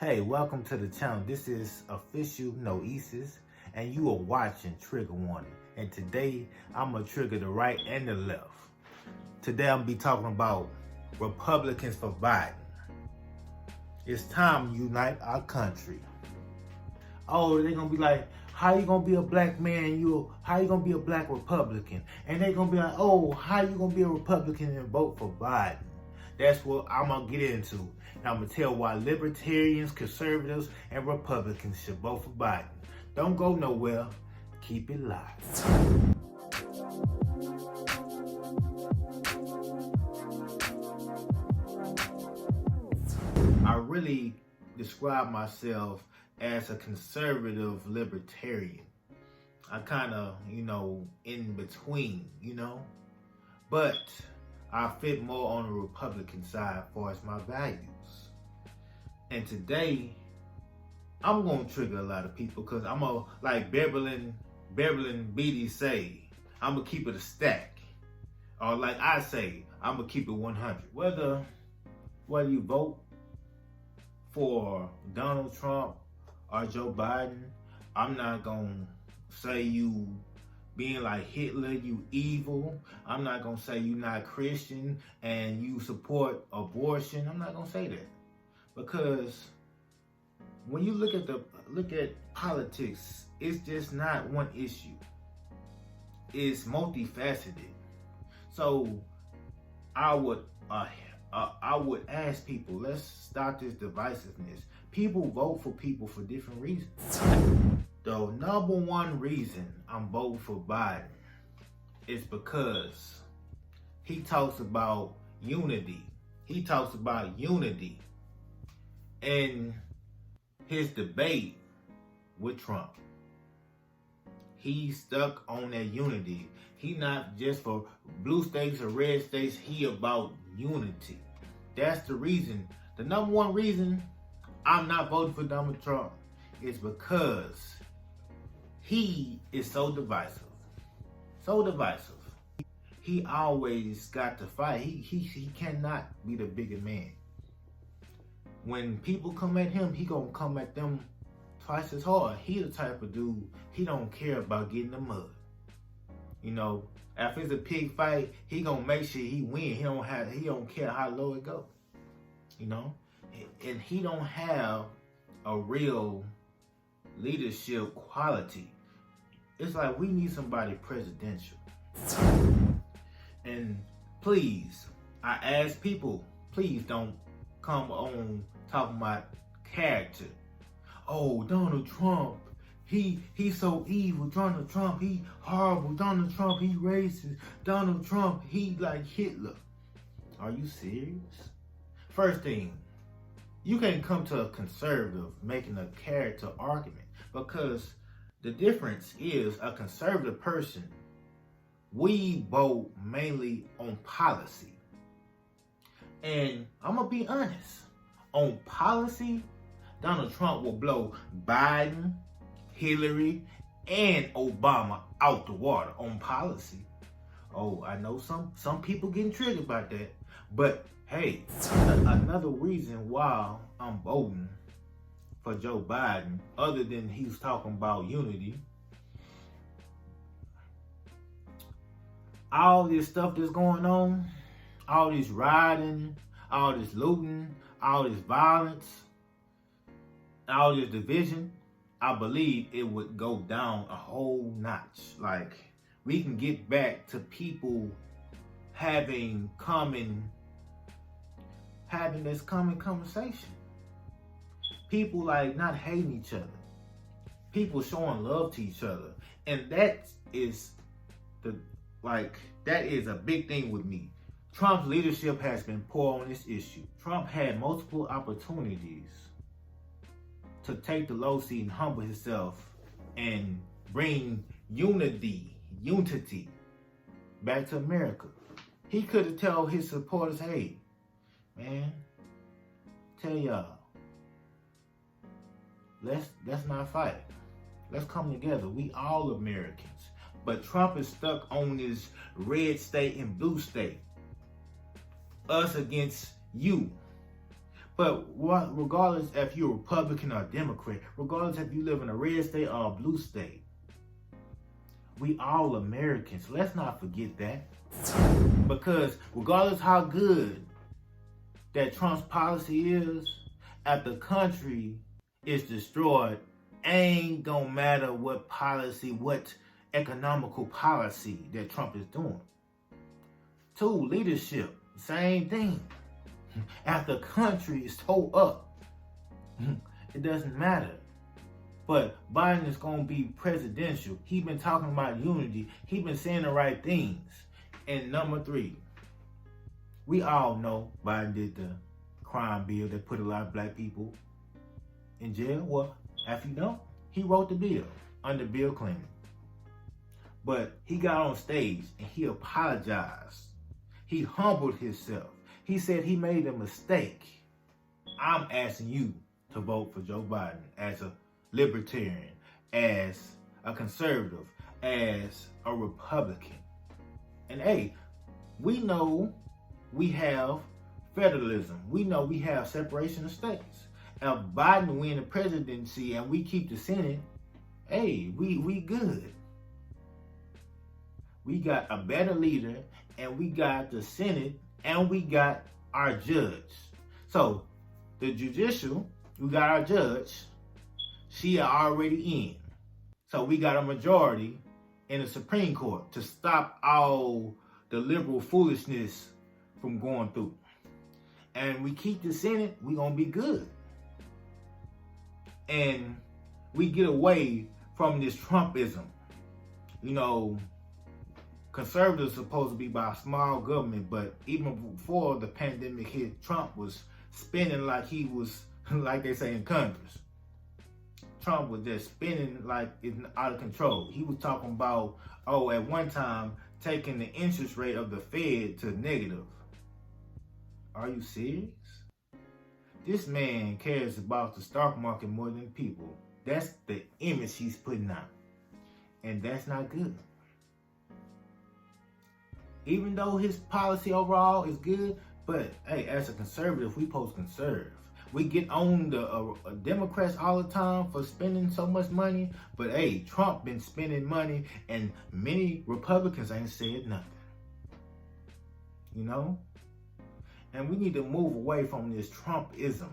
Hey, welcome to the channel. This is official Noesis, and you are watching Trigger Warning. And today, I'm going to trigger the right and the left. Today, I'm going to be talking about Republicans for Biden. It's time to unite our country. Oh, they're going to be like, how you going to be a black man? How you going to be a black Republican? And they're going to be like, oh, how you going to be a Republican and vote for Biden? That's what I'm going to get into. And I'm going to tell why Libertarians, Conservatives, and Republicans should vote for Biden. Don't go nowhere. Keep it live. I really describe myself as a conservative libertarian. I kind of, in between, But I fit more on the Republican side as far as my values. And today, I'm going to trigger a lot of people because I'm going to, like Beverly Beatty say, I'm going to keep it a stack. Or like I say, I'm going to keep it 100. Whether you vote for Donald Trump or Joe Biden, I'm not going to say you being like Hitler, you evil. I'm not going to say you not Christian and you support abortion. I'm not going to say that. Because when you look at politics, it's just not one issue. It's multifaceted. So I would ask people, let's stop this divisiveness. People vote for people for different reasons. The number one reason I'm voting for Biden is because he talks about unity. He talks about unity in his debate with Trump. He's stuck on that unity. He not just for blue states or red states, he about unity. That's the reason. The number one reason I'm not voting for Donald Trump is because he is so divisive. So divisive. He always got to fight. He cannot be the bigger man. When people come at him, he gonna come at them twice as hard. He the type of dude, he don't care about getting the mud. If it's a pig fight, he gonna make sure he win. He don't care how low it go. And he don't have a real leadership quality. It's like we need somebody presidential. And please, I ask people, please don't come on talking about character. Oh, Donald Trump, he's so evil. Donald Trump, he horrible. Donald Trump, he racist. Donald Trump, he like Hitler. Are you serious? First thing, you can't come to a conservative making a character argument, because the difference is a conservative person, we vote mainly on policy. And I'm going to be honest, on policy, Donald Trump will blow Biden, Hillary, and Obama out the water on policy. Oh, I know some people getting triggered about that. But hey, another reason why I'm voting for Joe Biden, other than he's talking about unity, all this stuff that's going on, all this rioting, all this looting, all this violence, all this division, I believe it would go down a whole notch. Like, we can get back to people having this common conversation. People like not hating each other. People showing love to each other. And that is a big thing with me. Trump's leadership has been poor on this issue. Trump had multiple opportunities to take the low seat and humble himself and bring unity back to America. He could have told his supporters, hey, man, tell y'all, let's not fight. Let's come together. We all Americans. But Trump is stuck on this red state and blue state. Us against you. But regardless if you're Republican or Democrat, regardless if you live in a red state or a blue state, we all Americans. Let's not forget that. Because regardless how good that Trump's policy is, if the country is destroyed, ain't gonna matter what policy, what economical policy that Trump is doing. 2, leadership, same thing. If the country is tore up, it doesn't matter. But Biden is going to be presidential. He's been talking about unity. He's been saying the right things. And number 3, we all know Biden did the crime bill that put a lot of black people in jail. Well, if you don't, he wrote the bill under Bill Clinton. But he got on stage and he apologized. He humbled himself. He said he made a mistake. I'm asking you to vote for Joe Biden as a libertarian, as a conservative, as a Republican. And hey, we know we have federalism. We know we have separation of states. If Biden win the presidency and we keep the Senate, hey, we good. We got a better leader, and we got the Senate, and we got our judge. So the judicial, we got our judge. She already in. So we got a majority in the Supreme Court to stop all the liberal foolishness from going through. And we keep the Senate, we gonna be good. And we get away from this Trumpism. You know, conservatives are supposed to be by small government, but even before the pandemic hit, Trump was spending like he was, like they say in Congress. Trump was just spending like it's out of control. He was talking about, at one time, taking the interest rate of the Fed to negative. Are you serious? This man cares about the stock market more than people. That's the image he's putting out. And that's not good. Even though his policy overall is good, but hey, as a conservative, we supposed to conserve. We get on the Democrats all the time for spending so much money, but hey, Trump been spending money, and many Republicans ain't said nothing. You know? And we need to move away from this Trumpism.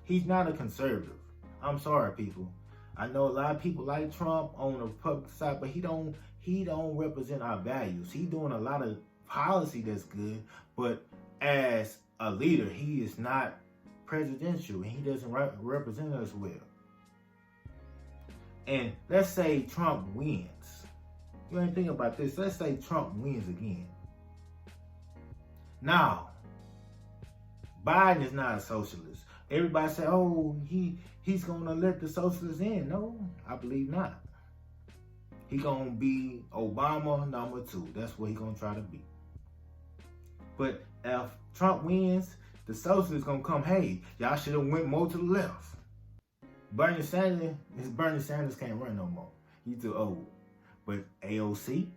He's not a conservative. I'm sorry, people. I know a lot of people like Trump on the Republican side, but he don't represent our values. He's doing a lot of policy that's good, but as a leader, he is not presidential, and he doesn't represent us well. And let's say Trump wins. You ain't think about this. Let's say Trump wins again. Now, Biden is not a socialist. Everybody say, he's gonna let the socialists in. No, I believe not. He gonna be Obama number 2. That's what he gonna try to be. But if Trump wins, the socialists gonna come, hey, y'all should have went more to the left. Bernie Sanders can't run no more. He's too old. But AOC,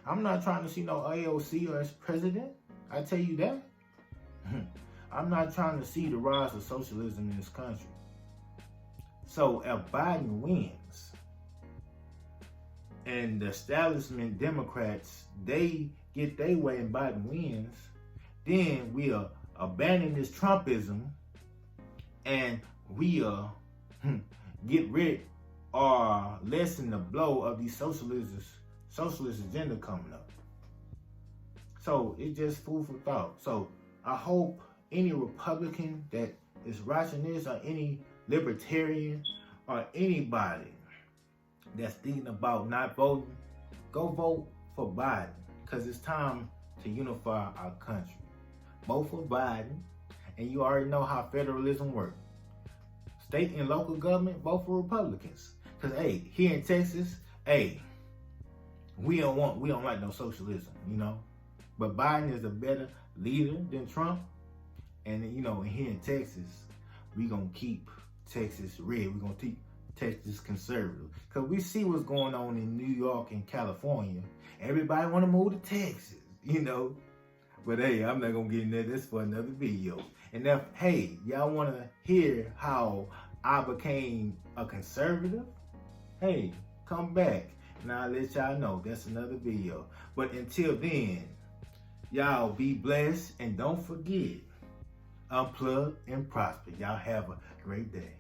I'm not trying to see no AOC as president. I tell you that. I'm not trying to see the rise of socialism in this country. So if Biden wins, and the establishment Democrats, they get their way and Biden wins, then we'll abandon this Trumpism and we'll get rid or lessen the blow of these socialist agenda coming up. So it's just food for thought. So I hope any Republican that is watching this, or any libertarian, or anybody that's thinking about not voting, go vote for Biden, because it's time to unify our country. Vote for Biden, and you already know how federalism works. State and local government, vote for Republicans. Because, hey, here in Texas, hey, we don't like no socialism, you know. But Biden is a better leader than Trump. And, you know, here in Texas, we going to keep Texas red. We're going to keep Texas conservative. Because we see what's going on in New York and California. Everybody want to move to Texas, you know. But hey, I'm not gonna get into this for another video. And if, hey, y'all wanna hear how I became a conservative, hey, come back and I'll let y'all know. That's another video. But until then, y'all be blessed and don't forget, unplug and prosper. Y'all have a great day.